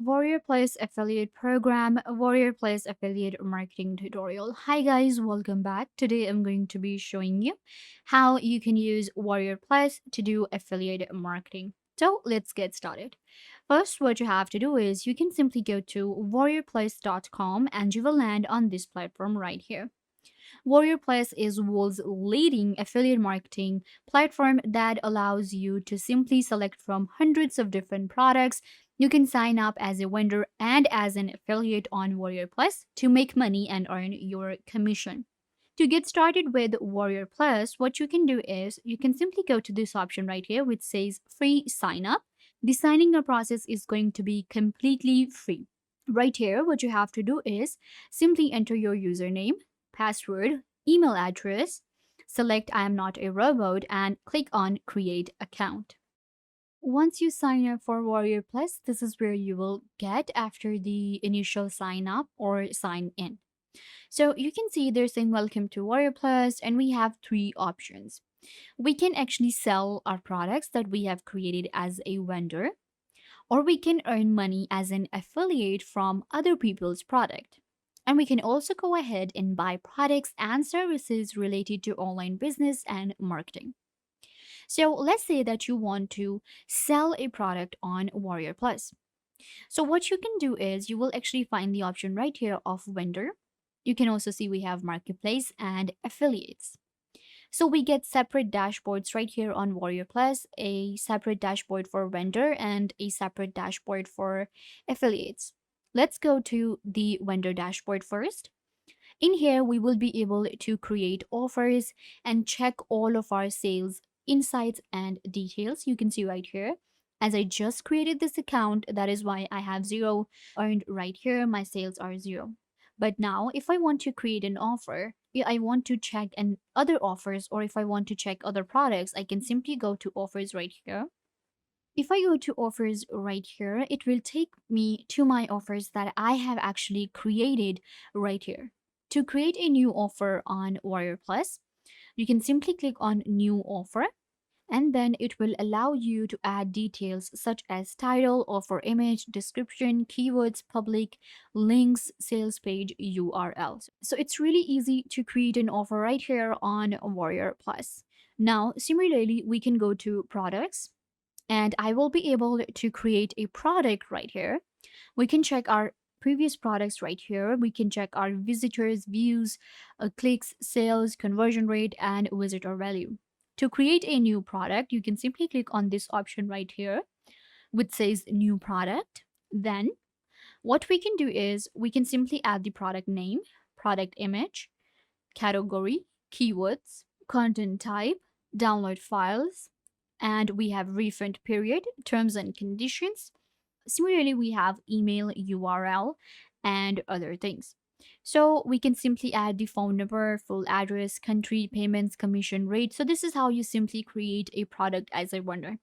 WarriorPlus affiliate program, WarriorPlus affiliate marketing tutorial. Hi guys, welcome back. Today I'm going to be showing you how you can use WarriorPlus to do affiliate marketing. So let's get started. First, what you have to do is you can simply go to warriorplus.com and you will land on this platform right here. WarriorPlus is world's leading affiliate marketing platform that allows you to simply select from hundreds of different products. You can sign up as a vendor and as an affiliate on WarriorPlus to make money and earn your commission. To get started with Warrior Plus, what you can do is you can simply go to this option right here, which says free sign up. The signing up process is going to be completely free. Right here, what you have to do is simply enter your username, password, email address, select I am not a robot, and click on create account. Once you sign up for Warrior Plus, this is where you will get after the initial sign up or sign in. So you can see they're saying welcome to Warrior Plus, and we have three options. We can actually sell our products that we have created as a vendor, or we can earn money as an affiliate from other people's product. And we can also go ahead and buy products and services related to online business and marketing. So let's say that you want to sell a product on Warrior Plus. So what you can do is you will actually find the option right here of vendor. You can also see we have marketplace and affiliates. So we get separate dashboards right here on Warrior Plus, a separate dashboard for vendor and a separate dashboard for affiliates. Let's go to the vendor dashboard first. In here, we will be able to create offers and check all of our sales insights and details. You can see right here. As I just created this account, that is why I have zero earned right here. My sales are zero. But now, if I want to create an offer, I want to check and other offers, or if I want to check other products, I can simply go to offers right here. If I go to offers right here, it will take me to my offers that I have actually created right here. To create a new offer on Warrior Plus, you can simply click on new offer, and then it will allow you to add details such as title, offer image, description, keywords, public, links, sales page, URLs. So it's really easy to create an offer right here on Warrior Plus. Now, similarly, we can go to products, and I will be able to create a product right here. We can check our previous products right here. We can check our visitors, views, clicks, sales, conversion rate, and visitor value. To create a new product, you can simply click on this option right here, which says new product. Then what we can do is we can simply add the product name, product image, category, keywords, content type, download files, and we have refund period, terms and conditions. Similarly, we have email, URL, and other things. So we can simply add the phone number, full address, country, payments, commission rate. So this is how you simply create a product as a vendor.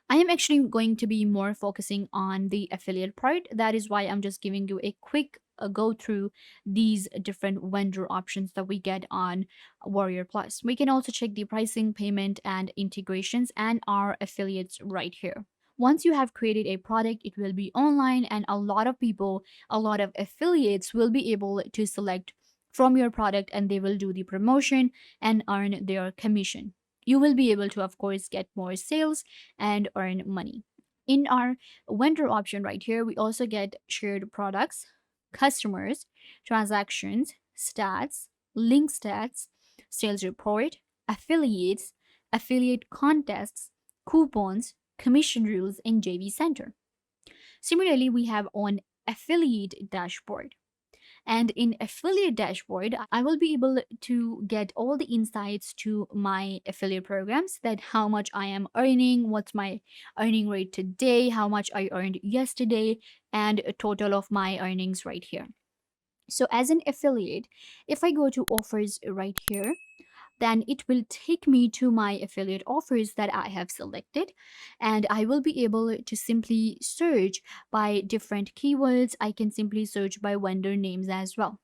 I am actually going to be more focusing on the affiliate part. That is why I'm just giving you a quick go through these different vendor options that we get on Warrior Plus. We can also check the pricing, payment, and integrations and our affiliates right here. Once you have created a product, it will be online, and a lot of people, a lot of affiliates will be able to select from your product, and they will do the promotion and earn their commission. You will be able to, of course, get more sales and earn money. In our vendor option right here, we also get shared products, customers, transactions, stats, link stats, sales report, affiliates, affiliate contests, coupons, commission rules, and JV Center. Similarly, we have on affiliate dashboard. And in affiliate dashboard, I will be able to get all the insights to my affiliate programs, that how much I am earning, what's my earning rate today, how much I earned yesterday, and a total of my earnings right here. So as an affiliate, if I go to offers right here, then it will take me to my affiliate offers that I have selected, and I will be able to simply search by different keywords. I can simply search by vendor names as well.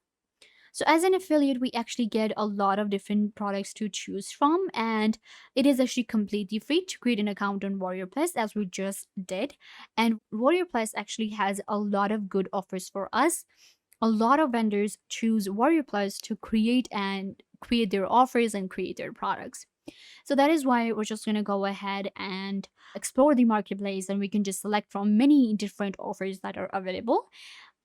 So as an affiliate, we actually get a lot of different products to choose from, and it is actually completely free to create an account on Warrior Plus, as we just did. And Warrior Plus actually has a lot of good offers for us. A lot of vendors choose Warrior Plus to create their offers and create their products. So that is why we're just going to go ahead and explore the marketplace, and we can just select from many different offers that are available.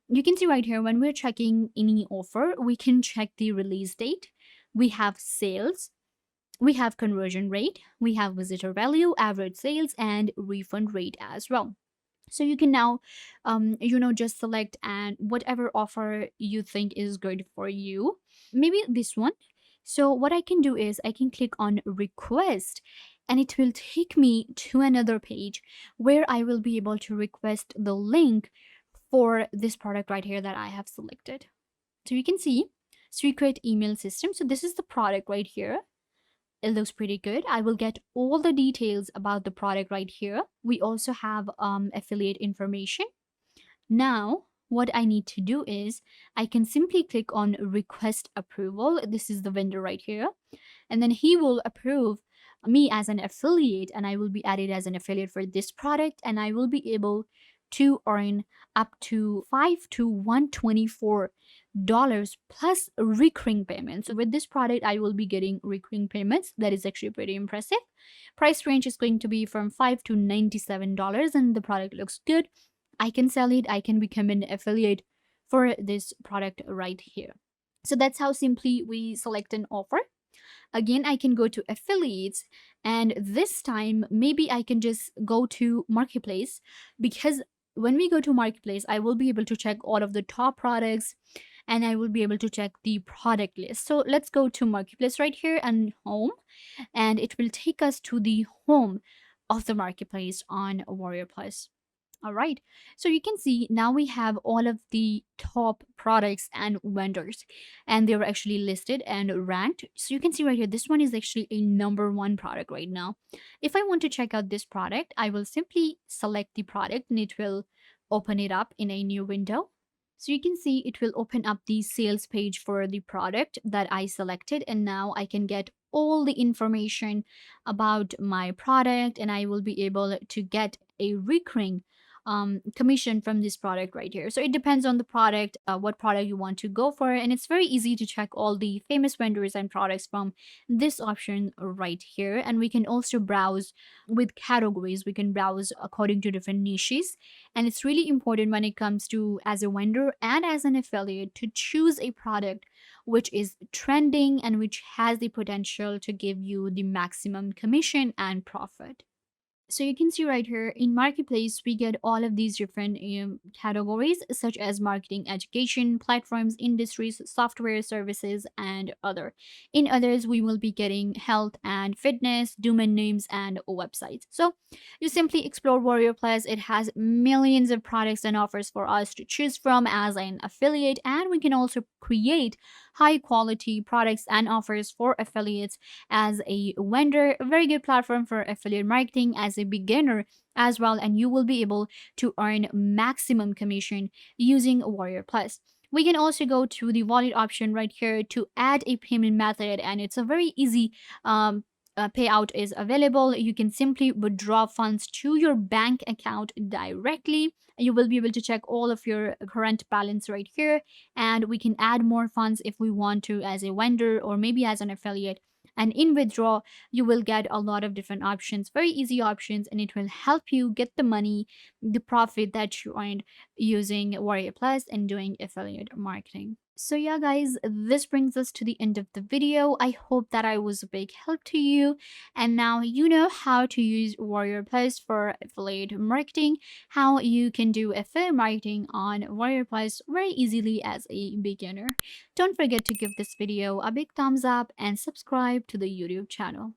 You can see right here, when we're checking any offer, we can check the release date. We have sales, we have conversion rate, we have visitor value, average sales, and refund rate as well. So you can now just select and whatever offer you think is good for you, maybe this one. So what I can do is I can click on request, and it will take me to another page where I will be able to request the link for this product right here that I have selected. So you can see secret email system. So this is the product right here. It looks pretty good. I will get all the details about the product right here. We also have affiliate information. Now, what I need to do is I can simply click on request approval. This is the vendor right here. And then he will approve me as an affiliate, and I will be added as an affiliate for this product, and I will be able to earn up to 5 to 124 dollars plus recurring payments. So with this product, I will be getting recurring payments. That is actually pretty impressive. Price range is going to be from 5 to $97, and the product looks good. I can sell it. I can become an affiliate for this product right here. So that's how simply we select an offer. Again, I can go to affiliates, and this time maybe I can just go to marketplace, because when we go to marketplace, I will be able to check all of the top products, and I will be able to check the product list. So let's go to marketplace right here and home, and it will take us to the home of the marketplace on Warrior Plus. All right. So you can see now we have all of the top products and vendors, and they were actually listed and ranked. So you can see right here, this one is actually a number one product right now. If I want to check out this product, I will simply select the product, and it will open it up in a new window. So you can see it will open up the sales page for the product that I selected, and now I can get all the information about my product, and I will be able to get a recurring commission from this product right here. So it depends on the product, what product you want to go for, and it's very easy to check all the famous vendors and products from this option right here. And we can also browse with categories. We can browse according to different niches, and it's really important when it comes to as a vendor and as an affiliate to choose a product which is trending and which has the potential to give you the maximum commission and profit. So you can see right here in marketplace, we get all of these different categories, such as marketing, education, platforms, industries, software, services, and other. In others, we will be getting health and fitness, domain names, and websites. So you simply explore Warrior Plus. It has millions of products and offers for us to choose from as an affiliate, and we can also create high quality products and offers for affiliates as a vendor. A very good platform for affiliate marketing as a beginner as well, and you will be able to earn maximum commission using Warrior Plus. We can also go to the wallet option right here to add a payment method, and it's a very easy payout is available. You can simply withdraw funds to your bank account directly. You will be able to check all of your current balance right here, and we can add more funds if we want to as a vendor or maybe as an affiliate. And in withdraw, you will get a lot of different options, very easy options, and it will help you get the money, the profit that you earned using Warrior Plus and doing affiliate marketing. So yeah, guys, this brings us to the end of the video. I hope that I was a big help to you, and now you know how to use Warrior Plus for affiliate marketing, how you can do affiliate marketing on Warrior Plus very easily as a beginner. Don't forget to give this video a big thumbs up and subscribe to the YouTube channel.